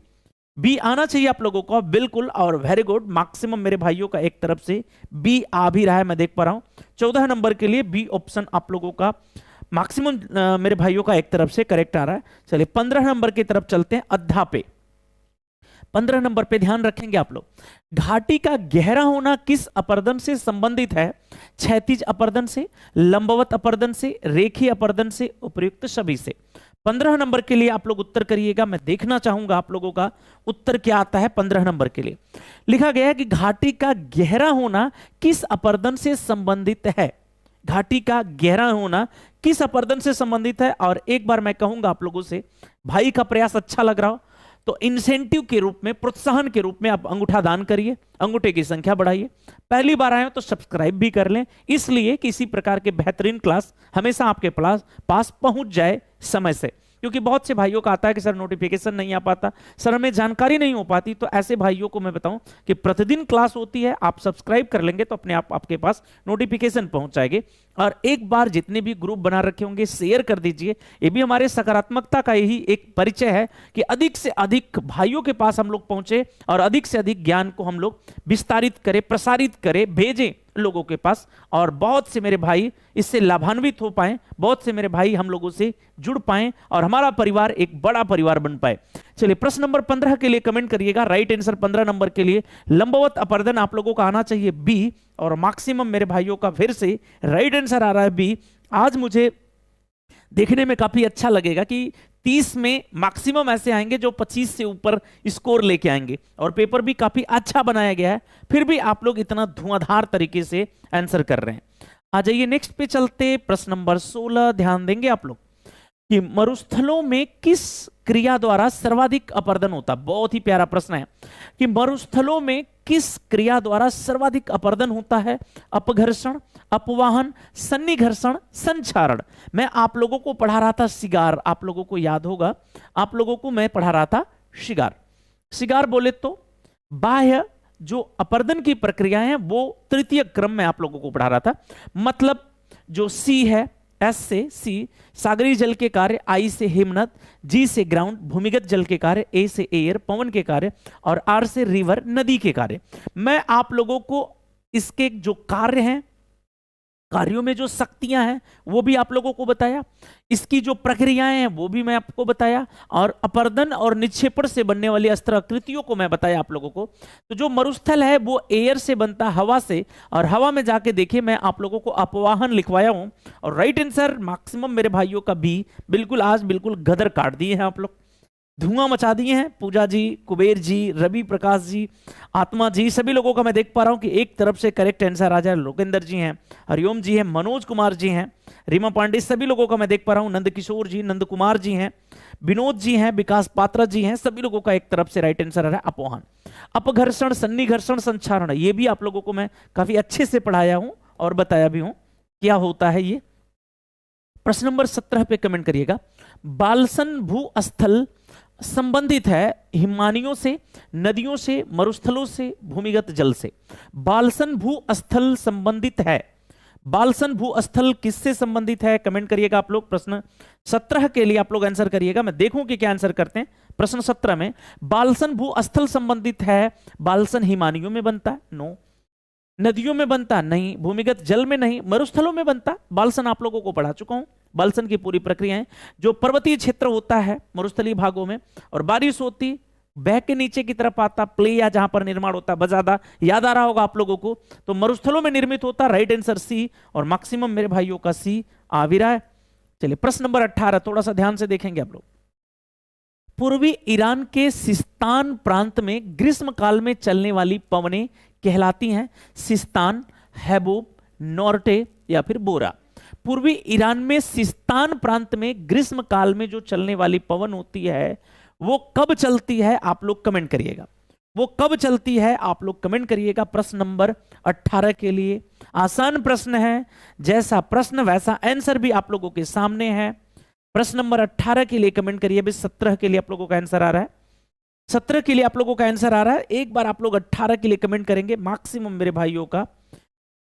[SPEAKER 1] बी आना चाहिए आप लोगों को, बिल्कुल। और वेरी गुड, मैक्सिमम मेरे भाइयों का एक तरफ से बी आ भी रहा है, मैं देख पा रहा हूं। 14 नंबर के लिए बी ऑप्शन आप लोगों का मैक्सिमम मेरे भाइयों का एक तरफ से करेक्ट आ रहा है। चलिए 15 नंबर की तरफ चलते हैं, अध्या पे। 15 नंबर पे ध्यान रखेंगे आप लोग, घाटी का गहरा होना किस अपर्दन से संबंधित है? क्षैतिज अपर्दन से, लंबवत अपर्दन से, रेखीय अपर्दन से, उपयुक्त सभी से? 15 नंबर के लिए आप लोग उत्तर करिएगा। मैं देखना चाहूंगा आप लोगों का उत्तर क्या आता है। 15 नंबर के लिए लिखा गया है कि घाटी का गहरा होना किस अपर्दन से संबंधित है? घाटी का गहरा होना किस अपर्दन से संबंधित है? और एक बार मैं कहूंगा आप लोगों से, भाई का प्रयास अच्छा लग रहा हो तो इंसेंटिव के रूप में, प्रोत्साहन के रूप में आप अंगूठा दान करिए, अंगूठे की संख्या बढ़ाइए। पहली बार आए हो तो सब्सक्राइब भी कर लें, इसलिए किसी प्रकार के बेहतरीन क्लास हमेशा आपके पास पहुंच जाए समय से। क्योंकि बहुत से भाइयों का आता है कि सर नोटिफिकेशन नहीं आ पाता, सर हमें जानकारी नहीं हो पाती। तो ऐसे भाइयों को मैं बताऊं कि प्रतिदिन क्लास होती है, आप सब्सक्राइब कर लेंगे तो अपने आप आपके पास नोटिफिकेशन पहुंच जाएंगे। और एक बार जितने भी ग्रुप बना रखे होंगे शेयर कर दीजिए। ये भी हमारे सकारात्मकता का यही एक परिचय है कि अधिक से अधिक भाइयों के पास हम लोग पहुंचे और अधिक से अधिक ज्ञान को हम लोग विस्तारित करें, प्रसारित करें, भेजें लोगों के पास, और बहुत से मेरे भाई इससे लाभान्वित हो पाए, बहुत से मेरे भाई हम लोगों से जुड़ पाए और हमारा परिवार एक बड़ा परिवार बन पाए। चलिए प्रश्न नंबर 15 के लिए कमेंट करिएगा। राइट आंसर 15 नंबर के लिए लंबवत अपर्दन आप लोगों का आना चाहिए बी, और मैक्सिमम मेरे भाइयों का फिर से राइट आंसर आ रहा है बी। आज मुझे देखने में काफी अच्छा लगेगा कि 30 में मैक्सिमम ऐसे आएंगे जो 25 से ऊपर स्कोर लेके आएंगे, और पेपर भी काफी अच्छा बनाया गया है, फिर भी आप लोग इतना धुआंधार तरीके से आंसर कर रहे हैं। आ जाइए नेक्स्ट पे चलते, प्रश्न नंबर 16। ध्यान देंगे आप लोग कि मरुस्थलों में किस क्रिया द्वारा सर्वाधिक अपर्दन होता? बहुत ही प्यारा प्रश्न है कि मरुस्थलों में किस क्रिया द्वारा सर्वाधिक अपर्दन होता है? अपघर्षण, अपवाहन, सन्निघर्षण, संचारण। मैं आप लोगों को पढ़ा रहा था शिगार, आप लोगों को याद होगा, आप लोगों को मैं पढ़ा रहा था शिगार। शिगार बोले तो बाह्य जो अपर्दन की प्रक्रिया है वो तृतीय क्रम में आप लोगों को पढ़ा रहा था। मतलब जो सी है, एस से सी सागरीय जल के कार्य, आई से हिमनद, जी से ग्राउंड भूमिगत जल के कार्य, ए से एयर पवन के कार्य, और आर से रिवर नदी के कार्य। मैं आप लोगों को इसके जो कार्य हैं, कार्यों में जो शक्तियां हैं वो भी आप लोगों को बताया, इसकी जो प्रक्रियाएं हैं वो भी मैं आपको बताया, और अपर्दन और निक्षेपण से बनने वाली अस्त्र आकृतियों को मैं बताया आप लोगों को। तो जो मरुस्थल है वो एयर से बनता, हवा से, और हवा में जाके देखिए मैं आप लोगों को अपवाहन लिखवाया हूं। और राइट आंसर मैक्सिमम मेरे भाइयों का बी, बिल्कुल आज बिल्कुल गदर काट दिए हैं आप लोग, धुआं मचा दिए हैं। पूजा जी, कुबेर जी, रवि प्रकाश जी, आत्मा जी, सभी लोगों का मैं देख पा रहा हूं कि एक तरफ से करेक्ट आंसर आ जाए। लोकेंद्र जी हैं, हरिओम जी हैं, मनोज कुमार जी हैं, रीमा पांडे, सभी लोगों का मैं देख पा रहा हूं। नंद किशोर जी, नंद कुमार जी हैं, विनोद जी हैं, विकास पात्रा जी हैं, सभी लोगों का एक तरफ से राइट आंसर आ रहा है अपवाहन। अपघर्षण, सन्निघर्षण, संचारण, ये भी आप लोगों को मैं काफी अच्छे से पढ़ाया हूं और बताया भी हूं क्या होता है ये। प्रश्न नंबर 17 पे कमेंट करिएगा। बालसन भूस्थल संबंधित है हिमानियों से, नदियों से, मरुस्थलों से, भूमिगत जल से। बालसन भूस्थल संबंधित है, बालसन भूस्थल किससे संबंधित है? कमेंट करिएगा आप लोग। प्रश्न 17 के लिए आप लोग आंसर करिएगा, मैं देखूं कि क्या आंसर करते हैं। प्रश्न 17 में बालसन भूस्थल संबंधित है, बालसन हिमानियों में बनता है, नो। नदियों में बनता नहीं, भूमिगत जल में नहीं, मरुस्थलों में बनता। बालसन आप लोगों को पढ़ा चुका हूं, बालसन की पूरी प्रक्रियाएं। जो पर्वतीय क्षेत्र होता है मरुस्थलीय भागों में, और बारिश होती, बह के नीचे की तरफ आता, प्लेया जहां पर निर्माण होता, बजादा याद आ रहा होगा आप लोगों को, तो मरुस्थलों में निर्मित होता। राइट आंसर सी, और मैक्सिमम मेरे भाइयों का सी आ भी रहा है। चलिए प्रश्न नंबर 18 थोड़ा सा ध्यान से देखेंगे आप लोग। पूर्वी ईरान के सिस्तान प्रांत में ग्रीष्म काल में चलने वाली पवनें कहलाती हैं सिस्तान, हैबूब, नॉर्टे या फिर बोरा। पूर्वी ईरान में सिस्तान प्रांत में ग्रीष्म काल में जो चलने वाली पवन होती है वो कब चलती है? आप लोग कमेंट करिएगा, वो कब चलती है आप लोग कमेंट करिएगा। प्रश्न नंबर 18 के लिए आसान प्रश्न है, जैसा प्रश्न वैसा आंसर भी आप लोगों के सामने है। प्रश्न नंबर 18 के लिए कमेंट करिए। अभी 17 के लिए आप लोगों का आंसर आ रहा है, 17 के लिए आप लोगों का आंसर आ रहा है। एक बार आप लोग 18 के लिए कमेंट करेंगे, मैक्सिमम मेरे भाइयों का।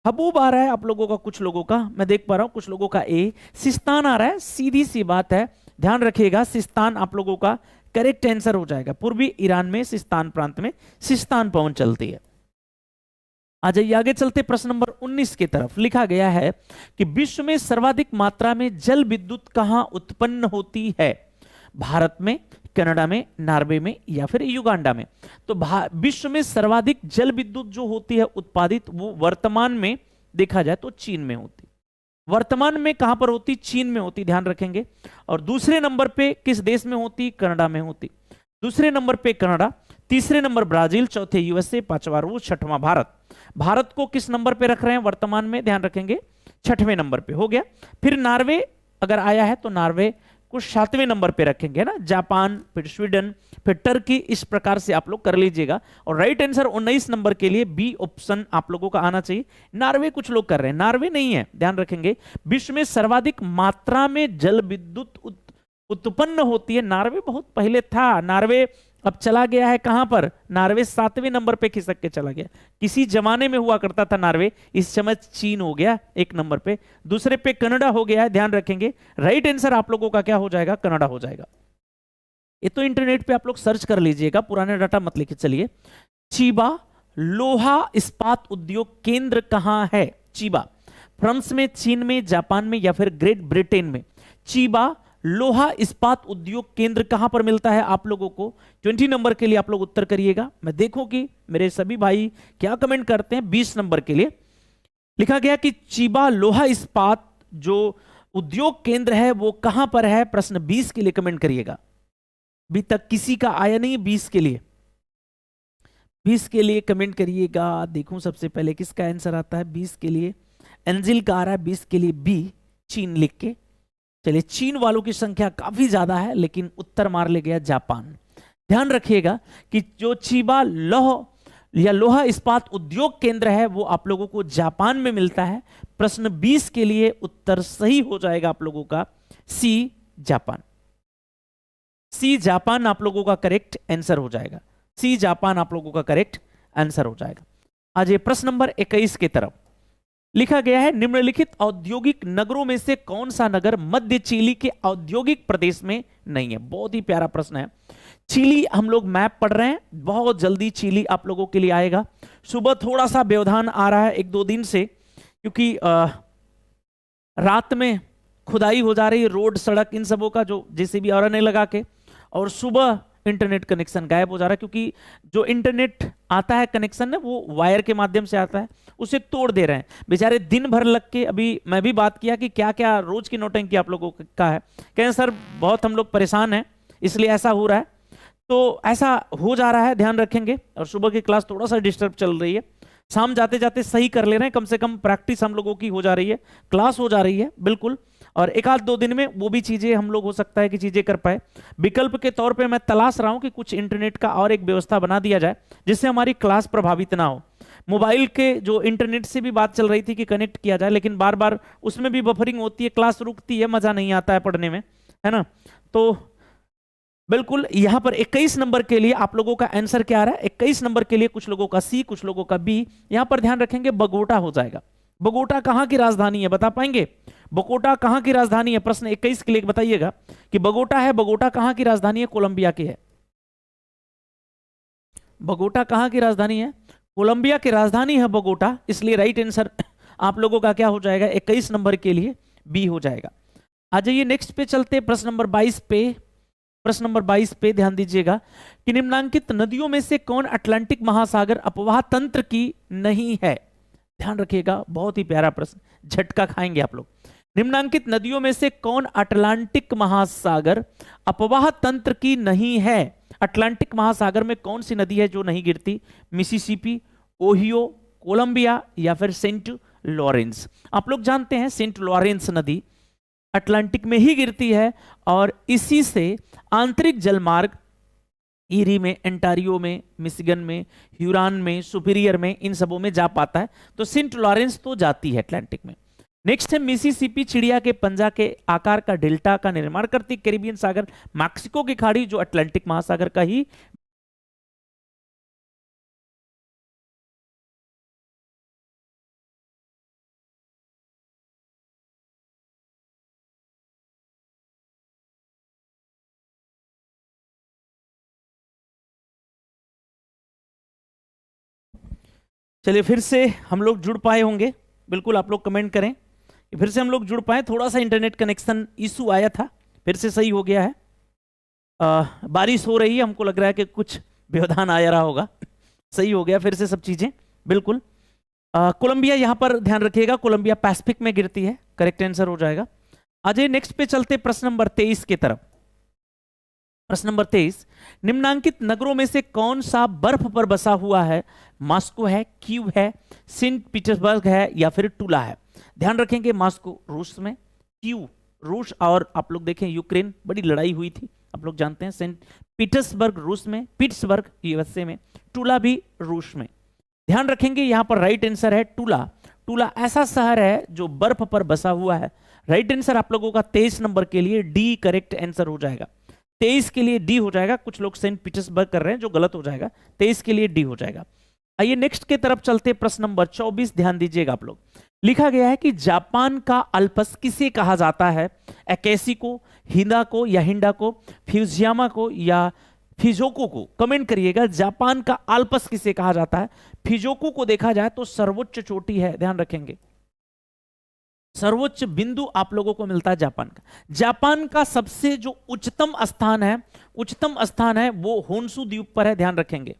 [SPEAKER 1] हबूब आ रहा है आप लोगों का, कुछ लोगों का मैं देख पा रहा हूं, कुछ लोगों का ए। सिस्तान आ रहा है, सीधी सी बात है, ध्यान रखिएगा, सिस्तान आप लोगों का करेक्ट आंसर हो जाएगा। पूर्वी ईरान में सिस्तान प्रांत में सिस्तान पवन चलती है। आ जाइए आगे चलते प्रश्न नंबर 19 की तरफ। लिखा गया है कि विश्व में सर्वाधिक मात्रा में जल विद्युत कहां उत्पन्न होती है? भारत में, कनाडा में, नॉर्वे में या फिर युगांडा में। तो विश्व में सर्वाधिक जल विद्युत जो होती है उत्पादित, वो वर्तमान में देखा जाए तो चीन में होती। वर्तमान में कहां पर होती? चीन में होती, ध्यान रखेंगे। और दूसरे नंबर पे किस देश में होती? कनाडा में होती। दूसरे नंबर पे कनाडा, तीसरे नंबर ब्राजील, चौथे यूएसए, पांचवा रूस, छठवां भारत। भारत को किस नंबर पे रख रहे हैं वर्तमान में? ध्यान रखेंगे 6वें नंबर पे हो गया। फिर नॉर्वे अगर आया है तो नॉर्वे को 7वें नंबर पे रखेंगे ना, जापान, फिर स्वीडन, फिर टर्की, इस प्रकार से आप लोग कर लीजिएगा। और राइट आंसर 19 नंबर के लिए बी ऑप्शन आप लोगों का आना चाहिए। नॉर्वे कुछ लोग कर रहे हैं, नॉर्वे नहीं है, ध्यान रखेंगे। विश्व में सर्वाधिक मात्रा में जल विद्युत उत्पन्न होती है, नॉर्वे बहुत पहले था। नॉर्वे अब चला गया है कहां पर? नॉर्वे 7वें नंबर पे खिसक के चला गया। किसी जमाने में हुआ करता था नॉर्वे, इस समय चीन हो गया 1 नंबर पे। दूसरे पे कनाडा हो गया है, ध्यान रखेंगे। राइट आंसर आप लोगों का क्या हो जाएगा? कनाडा हो जाएगा। ये तो इंटरनेट पे आप लोग सर्च कर लीजिएगा, पुराने डाटा मत लिखिए। चलिए, चीबा लोहा इस्पात उद्योग केंद्र कहां है? चीबा फ्रांस में, चीन में, जापान में या फिर ग्रेट ब्रिटेन में। चीबा लोहा इस्पात उद्योग केंद्र कहां पर मिलता है आप लोगों को? 20 नंबर के लिए आप लोग उत्तर करिएगा, मैं देखूं कि मेरे सभी भाई क्या कमेंट करते हैं। 20 नंबर के लिए लिखा गया कि चीबा लोहा इस्पात जो उद्योग केंद्र है वो कहां पर है? प्रश्न 20 के लिए कमेंट करिएगा। अभी तक किसी का आया नहीं 20 के लिए, 20 के लिए कमेंट करिएगा। देखूं सबसे पहले किसका आंसर आता है 20 के लिए। एंजिल का आ रहा है 20 के लिए बी, चीन लिख के। चलिए, चीन वालों की संख्या काफी ज्यादा है, लेकिन उत्तर मार ले गया जापान। ध्यान रखिएगा कि जो चीबा लौह या लोहा इस्पात उद्योग केंद्र है वो आप लोगों को जापान में मिलता है। प्रश्न 20 के लिए उत्तर सही हो जाएगा आप लोगों का सी, जापान। सी जापान आप लोगों का करेक्ट आंसर हो जाएगा। सी जापान आप लोगों का करेक्ट आंसर हो जाएगा। आज ये प्रश्न नंबर 21 की तरफ लिखा गया है, निम्नलिखित औद्योगिक नगरों में से कौन सा नगर मध्य चिली के औद्योगिक प्रदेश में नहीं है? बहुत ही प्यारा प्रश्न है। चिली हम लोग मैप पढ़ रहे हैं, बहुत जल्दी चिली आप लोगों के लिए आएगा। सुबह थोड़ा सा व्यवधान आ रहा है 1-2 दिन से, क्योंकि रात में खुदाई हो जा रही है, रोड सड़क इन सबों का जो जेसीबी और ने लगा के, और सुबह इंटरनेट कनेक्शन गायब हो जा रहा है, क्योंकि जो इंटरनेट आता है कनेक्शन ना वो वायर के माध्यम से आता है, उसे तोड़ दे रहे हैं बेचारे दिन भर लग के। अभी मैं भी बात किया कि क्या क्या रोज की नौटंकी आप लोगों का है, कहें सर बहुत हम लोग परेशान हैं इसलिए ऐसा हो रहा है, तो ऐसा हो जा रहा है, ध्यान रखेंगे। और सुबह की क्लास थोड़ा सा डिस्टर्ब चल रही है, शाम जाते जाते सही कर ले रहे हैं, कम से कम प्रैक्टिस हम लोगों की हो जा रही है, क्लास हो जा रही है बिल्कुल। और एक आध दो दिन में वो भी चीजें हम लोग हो सकता है कि चीजें कर पाए। विकल्प के तौर पे मैं तलाश रहा हूं कि कुछ इंटरनेट का और एक व्यवस्था बना दिया जाए जिससे हमारी क्लास प्रभावित ना हो। मोबाइल के जो इंटरनेट से भी बात चल रही थी कि कनेक्ट किया जाए, लेकिन बार बार उसमें भी बफरिंग होती है, क्लास रुकती है, मजा नहीं आता है पढ़ने में, है ना। तो बिल्कुल यहां पर 21 नंबर के लिए आप लोगों का आंसर क्या आ रहा है, 21 नंबर के लिए कुछ लोगों का सी, कुछ लोगों का बी। यहां पर ध्यान रखेंगे बगोटा हो जाएगा। बगोटा कहां की राजधानी है, बता पाएंगे? बगोटा कहां की राजधानी है, प्रश्न 21 के लिए बताइएगा कि बगोटा है, बगोटा कहां की राजधानी है? कोलंबिया की है। बगोटा कहां की राजधानी है? कोलंबिया की राजधानी है बगोटा, इसलिए राइट आंसर आप लोगों का क्या हो जाएगा, 21 नंबर के लिए बी हो जाएगा। आ जाइए नेक्स्ट पे चलते, प्रश्न नंबर 22 पे। प्रश्न नंबर 22 पे ध्यान दीजिएगा कि निम्नांकित नदियों में से कौन अटलांटिक महासागर अपवाह तंत्र की नहीं है? ध्यान रखिएगा, बहुत ही प्यारा प्रश्न, झटका खाएंगे आप लोग। निम्नांकित नदियों में से कौन अटलांटिक महासागर अपवाह तंत्र की नहीं है? अटलांटिक महासागर में कौन सी नदी है जो नहीं गिरती? मिसिसिपी, ओहियो, कोलंबिया या फिर सेंट लॉरेंस? आप लोग जानते हैं सेंट लॉरेंस नदी अटलांटिक में ही गिरती है और इसी से आंतरिक जलमार्ग ईरी में, एंटारियो में, मिशिगन में, ह्यूरॉन में, सुपीरियर में, इन सबों में जा पाता है। तो सेंट लॉरेंस तो जाती है अटलांटिक में। नेक्स्ट है मिसिसिपी, चिड़िया के पंजा के आकार का डेल्टा का निर्माण करती कैरिबियन सागर, मैक्सिको की खाड़ी जो अटलांटिक महासागर का ही। चलिए फिर से हम लोग जुड़ पाए होंगे, बिल्कुल आप लोग कमेंट करें, फिर से हम लोग जुड़ पाए। थोड़ा सा इंटरनेट कनेक्शन इशू आया था, फिर से सही हो गया है। बारिश हो रही है, हमको लग रहा है कि कुछ व्यवधान आ रहा होगा, सही हो गया फिर से सब चीजें बिल्कुल। कोलंबिया यहां पर ध्यान रखिएगा, कोलंबिया पैसिफिक में गिरती है, करेक्ट आंसर हो जाएगा। आज नेक्स्ट पे चलते प्रश्न नंबर 23 की तरफ। प्रश्न नंबर 23, निम्नांकित नगरों में से कौन सा बर्फ पर बसा हुआ है? मॉस्को है, कीव है, सेंट पीटर्सबर्ग है या फिर टूला है? ध्यान रखेंगे, मॉस्को रूस में, कीव रूस, और आप लोग देखें यूक्रेन बड़ी लड़ाई हुई थी, आप लोग जानते हैं। सेंट पीटर्सबर्ग रूस में, पिट्सबर्ग यूएसए में, टूला भी रूस में। ध्यान रखेंगे यहां पर राइट आंसर है टूला। टूला ऐसा शहर है जो बर्फ पर बसा हुआ है। राइट आंसर आप लोगों का 23 नंबर के लिए डी करेक्ट आंसर हो जाएगा। 23 के लिए डी हो जाएगा, कुछ लोग सेंट पीटर्सबर्ग कर रहे हैं जो गलत हो जाएगा, 23 के लिए डी हो जाएगा। आइए नेक्स्ट के तरफ चलते, प्रश्न नंबर 24 ध्यान दीजिएगा आप लोग। लिखा गया है कि जापान का अल्पस किसे कहा जाता है? एकेसी को, हिंदा को या हिंडा को, फ्यूजियामा को या फिजोको को? कमेंट करिएगा, जापान का अल्पस किसे कहा जाता है? फिजोको को देखा जाए तो सर्वोच्च चोटी है, ध्यान रखेंगे, सर्वोच्च बिंदु आप लोगों को मिलता है जापान का। जापान का सबसे जो उच्चतम स्थान है वो होन्शु द्वीप पर है, ध्यान रखेंगे,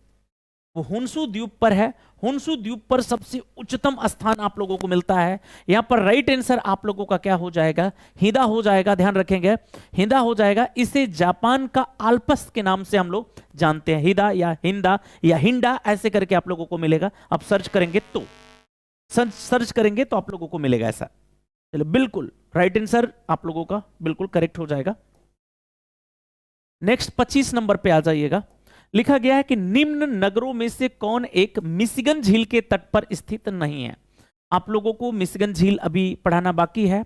[SPEAKER 1] वो होन्शु द्वीप पर है। होन्शु द्वीप पर सबसे उच्चतम स्थान आप लोगों को मिलता है। यहां पर राइट आंसर आप लोगों का क्या हो जाएगा? हिदा हो जाएगा, ध्यान रखेंगे, हिदा हो जाएगा। इसे जापान का आल्पस के नाम से हम लोग जानते हैं, हिदा या हिंदा या हिंडा ऐसे करके आप लोगों को मिलेगा। आप सर्च करेंगे तो आप लोगों को मिलेगा ऐसा। चलो बिल्कुल राइट आंसर आप लोगों का बिल्कुल करेक्ट हो जाएगा। नेक्स्ट 25 नंबर पे आ जाइएगा। लिखा गया है कि निम्न नगरों में से कौन एक मिशिगन झील के तट पर स्थित नहीं है? आप लोगों को मिशिगन झील अभी पढ़ाना बाकी है।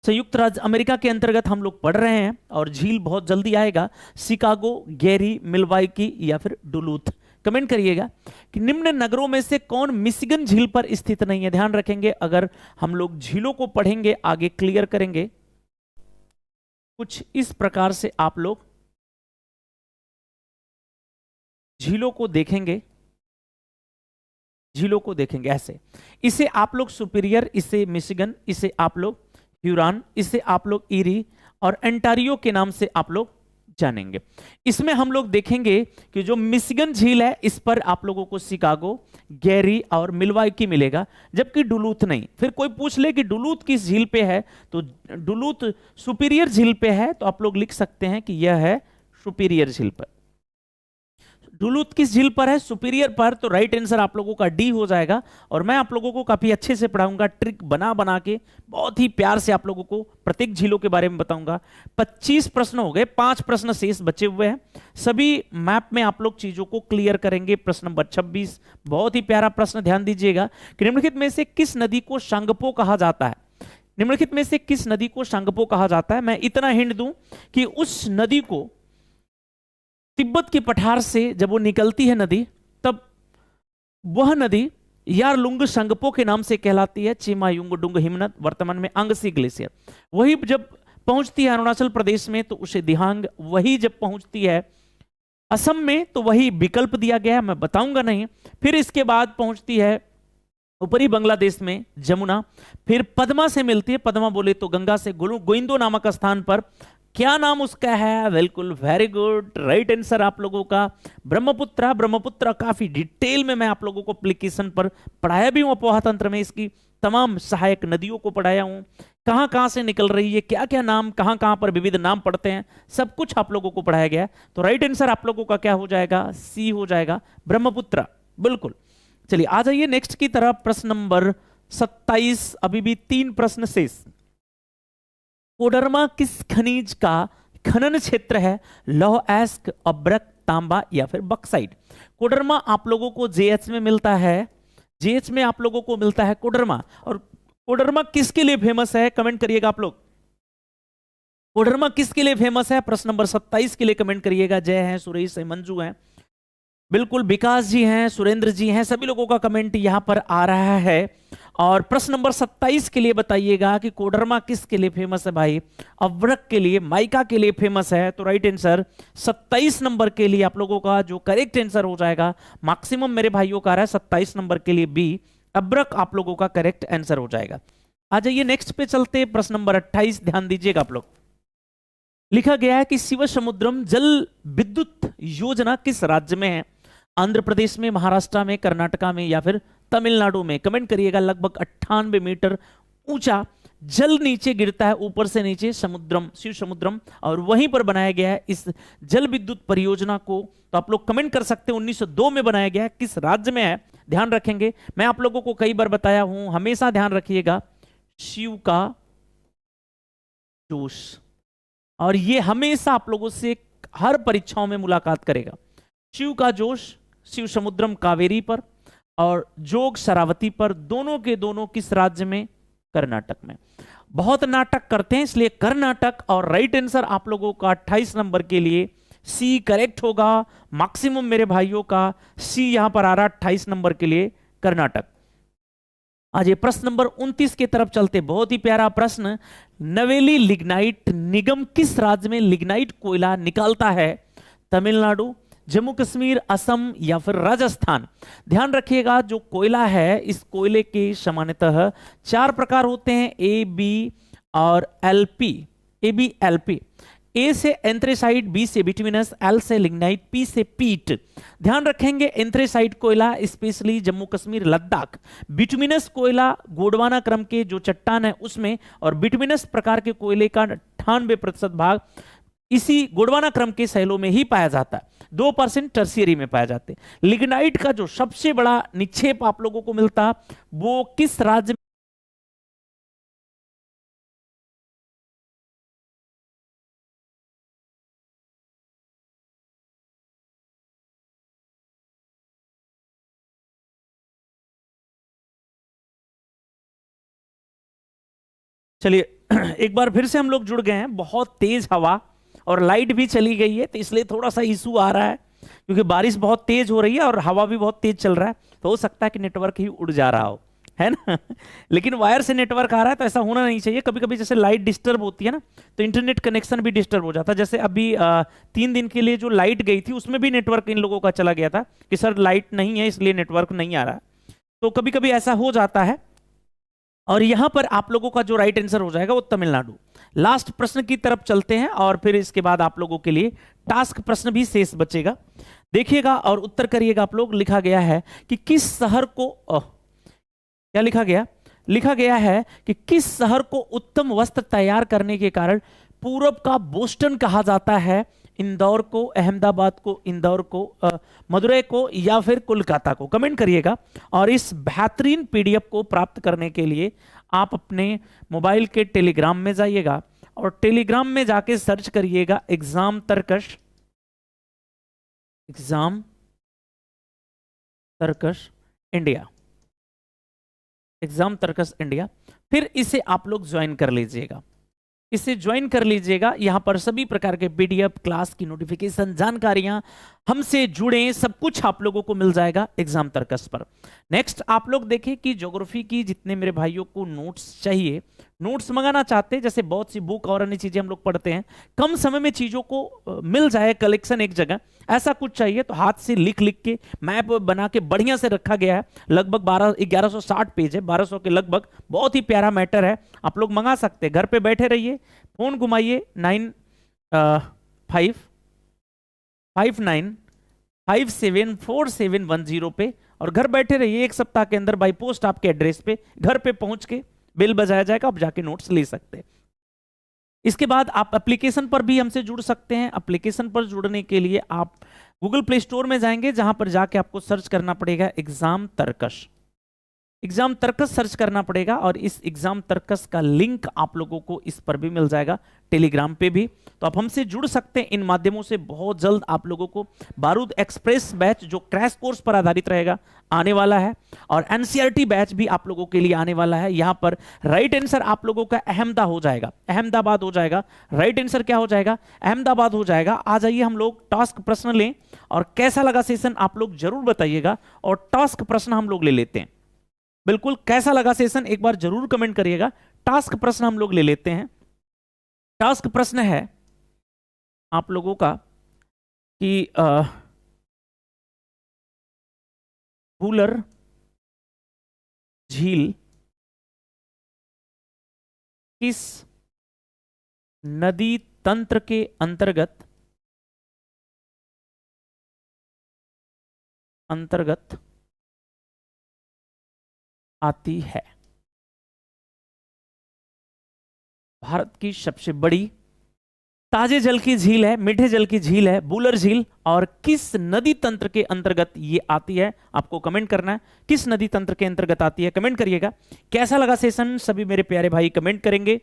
[SPEAKER 1] संयुक्त राज्य अमेरिका के अंतर्गत हम लोग पढ़ रहे हैं और झील बहुत जल्दी आएगा। शिकागो, गेरी, मिल्वाकी या फिर डुलूथ? कमेंट करिएगा कि निम्न नगरों में से कौन मिशिगन झील पर स्थित नहीं है। ध्यान रखेंगे, अगर हम लोग झीलों को पढ़ेंगे आगे क्लियर करेंगे, कुछ इस प्रकार से आप लोग झीलों को देखेंगे, झीलों को देखेंगे ऐसे। इसे आप लोग सुपीरियर, इसे मिशिगन, इसे आप लोग ह्यूरॉन, इसे आप लोग ईरी और एंटारियो के नाम से आप लोग जानेंगे। इसमें हम लोग देखेंगे कि जो मिशिगन झील है इस पर आप लोगों को शिकागो, गैरी और मिल्वाकी मिलेगा, जबकि डुलूथ नहीं। फिर कोई पूछ ले कि डुलूथ किस झील पे है, तो डुलूथ सुपीरियर झील पे है, तो आप लोग लिख सकते हैं कि यह है सुपीरियर झील पर। डुलूथ किस झील पर है? सुपीरियर पर। तो राइट आंसर आप लोगों का डी हो जाएगा। और मैं आप लोगों को काफी अच्छे से पढ़ाऊंगा, ट्रिक बना बना के बहुत ही प्यार से आप लोगों को प्रत्येक झीलों के बारे में बताऊंगा। 25 प्रश्न हो गए, 5 प्रश्न शेष बचे हुए हैं। सभी मैप में आप लोग चीजों को क्लियर करेंगे। प्रश्न नंबर 26 बहुत ही प्यारा प्रश्न, ध्यान दीजिएगा कि निम्नलिखित में से किस नदी को शांगपो कहा जाता है? निम्नलिखित में से किस नदी को शांगपो कहा जाता है? मैं इतना हिंट दूं कि उस नदी को तिब्बत की पठार से जब वो निकलती है नदी, तब वह नदी यारलुंग शंगपो के नाम से कहलाती है। चिमायुंग डुंग हिमनद, वर्तमान में अंगसी ग्लेशियर। वही जब पहुंचती है अरुणाचल प्रदेश में तो उसे दिहांग, वही जब पहुंचती है असम में तो वही विकल्प दिया गया है, मैं बताऊंगा नहीं। फिर इसके बाद पहुंचती है ऊपरी बांग्लादेश में जमुना, फिर पद्मा से मिलती है, पद्मा बोले तो गंगा से गोइंदो नामक स्थान पर। क्या नाम उसका है? बिल्कुल, वेरी गुड, राइट आंसर आप लोगों का ब्रह्मपुत्र। ब्रह्मपुत्र काफी डिटेल में मैं आप लोगों को एप्लीकेशन पर पढ़ाया भी हूं, अपोहा तंत्र में इसकी तमाम सहायक नदियों को पढ़ाया हूं, कहां कहां से निकल रही है, क्या क्या नाम, कहां कहां पर विविध नाम पड़ते हैं, सब कुछ आप लोगों को पढ़ाया गया। तो राइट आंसर आप लोगों का क्या हो जाएगा? सी हो जाएगा, ब्रह्मपुत्र। बिल्कुल, चलिए आ जाइए नेक्स्ट की तरफ। प्रश्न नंबर 27, अभी भी 3 प्रश्न शेष। कोडरमा किस खनिज का खनन क्षेत्र है? लौह एस्क, अब्रक, तांबा या फिर बक्साइट? कोडरमा आप लोगों को जेएच में मिलता है, जेएच में आप लोगों को मिलता है कोडरमा। और कोडरमा किसके लिए फेमस है? कमेंट करिएगा आप लोग, कोडरमा किसके लिए फेमस है? प्रश्न नंबर 27 के लिए कमेंट करिएगा। जय है, सुरेश है, मंजू है, बिल्कुल विकास जी हैं, सुरेंद्र जी हैं, सभी लोगों का कमेंट यहां पर आ रहा है। और प्रश्न नंबर 27 के लिए बताइएगा कि कोडरमा किसके लिए फेमस है भाई? अब्रक के लिए, माइका के लिए फेमस है। तो राइट आंसर 27 नंबर के लिए आप लोगों का जो करेक्ट आंसर हो जाएगा, मैक्सिमम मेरे भाइयों का आ रहा है 27 नंबर के लिए बी, अब्रक आप लोगों का करेक्ट आंसर हो जाएगा। आ जाइए नेक्स्ट पे चलते, प्रश्न नंबर 28, ध्यान दीजिएगा आप लोग। लिखा गया है कि शिव समुद्रम जल विद्युत योजना किस राज्य में है? आंध्र प्रदेश में, महाराष्ट्र में, कर्नाटका में या फिर तमिलनाडु में? कमेंट करिएगा। लगभग 98 मीटर ऊंचा जल नीचे गिरता है, ऊपर से नीचे, समुद्रम, शिव समुद्रम, और वहीं पर बनाया गया है इस जल विद्युत परियोजना को। तो आप लोग कमेंट कर सकते हैं 1902 में बनाया गया है, किस राज्य में है? ध्यान रखेंगे, मैं आप लोगों को कई बार बताया हूं, हमेशा ध्यान रखिएगा, शिव का जोश। और ये हमेशा आप लोगों से हर परीक्षाओं में मुलाकात करेगा। शिव का जोश, शिव समुद्रम कावेरी पर, और जोग शरावती पर, दोनों के दोनों किस राज्य में? कर्नाटक में। बहुत नाटक करते हैं इसलिए कर्नाटक। और राइट आंसर आप लोगों का 28 नंबर के लिए सी करेक्ट होगा। मैक्सिमम मेरे भाइयों का सी यहां पर आ रहा 28 नंबर के लिए, कर्नाटक। आज ये प्रश्न नंबर 29 की तरफ चलते, बहुत ही प्यारा प्रश्न। नवेली लिग्नाइट निगम किस राज्य में लिग्नाइट कोयला निकालता है? तमिलनाडु, जम्मू कश्मीर, असम या फिर राजस्थान? ध्यान रखिएगा, जो कोयला है इस कोयले के सामान्यतः 4 प्रकार होते हैं, ए, बी और एलपी। ए, बी, एलपी। ए से एंथ्रेसाइट, बी से बिटुमिनस, एल से लिग्नाइट, पी से पीट। ध्यान रखेंगे, एंथ्रेसाइट कोयला स्पेशली जम्मू कश्मीर, लद्दाख। बिटुमिनस कोयला गोंडवाना क्रम के जो चट्टान है उसमें, और बिटुमिनस प्रकार के कोयले का 98% भाग इसी गोंडवाना क्रम के शैलों में ही पाया जाता है। 2% टर्शियरी में पाया जाते हैं। लिग्नाइट का जो सबसे बड़ा निक्षेप आप लोगों को मिलता वो किस राज्य में? चलिए एक बार फिर से हम लोग जुड़ गए हैं। बहुत तेज हवा और लाइट भी चली गई है, तो इसलिए थोड़ा सा इशू आ रहा है, क्योंकि बारिश बहुत तेज हो रही है और हवा भी बहुत तेज चल रहा है, तो हो सकता है कि नेटवर्क ही उड़ जा रहा हो, है ना। लेकिन वायर से नेटवर्क आ रहा है तो ऐसा होना नहीं चाहिए। कभी कभी जैसे लाइट डिस्टर्ब होती है ना, तो इंटरनेट कनेक्शन भी डिस्टर्ब हो जाता है। जैसे अभी 3 दिन के लिए जो लाइट गई थी उसमें भी नेटवर्क इन लोगों का चला गया था कि सर लाइट नहीं है इसलिए नेटवर्क नहीं आ रहा। तो कभी कभी ऐसा हो जाता है। और यहां पर आप लोगों का जो राइट आंसर हो जाएगा वो तमिलनाडु। लास्ट प्रश्न की तरफ चलते हैं और फिर इसके बाद आप लोगों के लिए टास्क प्रश्न भी शेष बचेगा। देखिएगा और उत्तर करिएगा आप लोग। लिखा गया है कि किस शहर को क्या लिखा गया? लिखा गया है कि किस शहर को उत्तम वस्त्र तैयार करने के कारण पूरब का बोस्टन कहा जाता है? इंदौर को, अहमदाबाद को, इंदौर को, मदुरई को या फिर कोलकाता को? कमेंट करिएगा। और इस बेहतरीन पीडीएफ को प्राप्त करने के लिए आप अपने मोबाइल के टेलीग्राम में जाइएगा और टेलीग्राम में जाके सर्च करिएगा exam Tarkash, exam Tarkash India, exam Tarkash India. फिर इसे आप लोग ज्वाइन कर लीजिएगा, इसे ज्वाइन कर लीजिएगा। यहां पर सभी प्रकार के पीडीएफ, क्लास की नोटिफिकेशन, जानकारियां, हमसे जुड़े सब कुछ आप लोगों को मिल जाएगा एग्जाम तर्कस पर। नेक्स्ट आप लोग देखें कि ज्योग्राफी की जितने मेरे भाइयों को नोट्स चाहिए, नोट्स मंगाना चाहते हैं, जैसे बहुत सी बुक और अन्य चीजें हम लोग पढ़ते हैं, कम समय में चीजों को मिल जाए कलेक्शन एक जगह, ऐसा कुछ चाहिए तो हाथ से लिख लिख के मैप बना के बढ़िया से रखा गया है। लगभग 1160 पेज है, 1200 के लगभग। बहुत ही प्यारा मैटर है, आप लोग मंगा सकते हैं। घर पे बैठे रहिए, फोन घुमाइए 9559574710 पे और घर बैठे रहिए। एक सप्ताह के अंदर बाई पोस्ट आपके एड्रेस पे घर पे पहुंच के बिल बजाया जाएगा, आप जाके नोट्स ले सकते हैं। इसके बाद आप एप्लीकेशन पर भी हमसे जुड़ सकते हैं। एप्लीकेशन पर जुड़ने के लिए आप गूगल प्ले स्टोर में जाएंगे, जहां पर जाके आपको सर्च करना पड़ेगा exam Tarkash, exam Tarkash search करना पड़ेगा और इस एग्जाम तर्कस का लिंक आप लोगों को इस पर भी मिल जाएगा, टेलीग्राम पे भी। तो आप हमसे जुड़ सकते हैं इन माध्यमों से। बहुत जल्द आप लोगों को बारूद एक्सप्रेस बैच जो क्रैश कोर्स पर आधारित रहेगा आने वाला है, और एनसीईआरटी बैच भी आप लोगों के लिए आने वाला है। यहां पर राइट आंसर आप लोगों का अहमदाबाद हो जाएगा। राइट आंसर क्या हो जाएगा? अहमदाबाद हो जाएगा। आ जाइए हम लोग टास्क प्रश्न लें, और कैसा लगा सेशन आप लोग जरूर बताइएगा। और टास्क प्रश्न हम लोग ले लेते हैं। बिल्कुल, कैसा लगा सेशन एक बार जरूर कमेंट करिएगा। टास्क प्रश्न हम लोग ले लेते हैं। टास्क प्रश्न है आप लोगों का कि वूलर झील किस नदी तंत्र के अंतर्गत आती है? भारत की सबसे बड़ी ताजे जल की झील है, मीठे जल की झील है वूलर झील, और किस नदी तंत्र के अंतर्गत ये आती है? आपको कमेंट करना है किस नदी तंत्र के अंतर्गत आती है, कमेंट करिएगा। कैसा लगा सेशन सभी मेरे प्यारे भाई कमेंट करेंगे।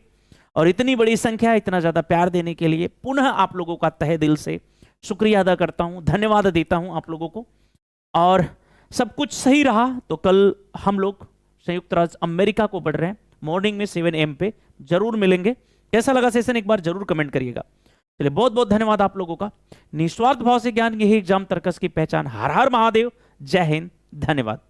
[SPEAKER 1] और इतनी बड़ी संख्या, इतना ज्यादा प्यार देने के लिए पुनः आप लोगों का तहे दिल से शुक्रिया अदा करता हूं, धन्यवाद देता हूं आप लोगों को। और सब कुछ सही रहा तो कल हम लोग संयुक्त राज्य अमेरिका को बढ़ रहे हैं, मॉर्निंग में 7 AM पे जरूर मिलेंगे। कैसा लगा सेशन एक बार जरूर कमेंट करिएगा। चलिए, बहुत बहुत धन्यवाद आप लोगों का। निस्वार्थ भाव से ज्ञान, यही एग्जाम तर्कस की पहचान। हर हर महादेव, जय हिंद, धन्यवाद।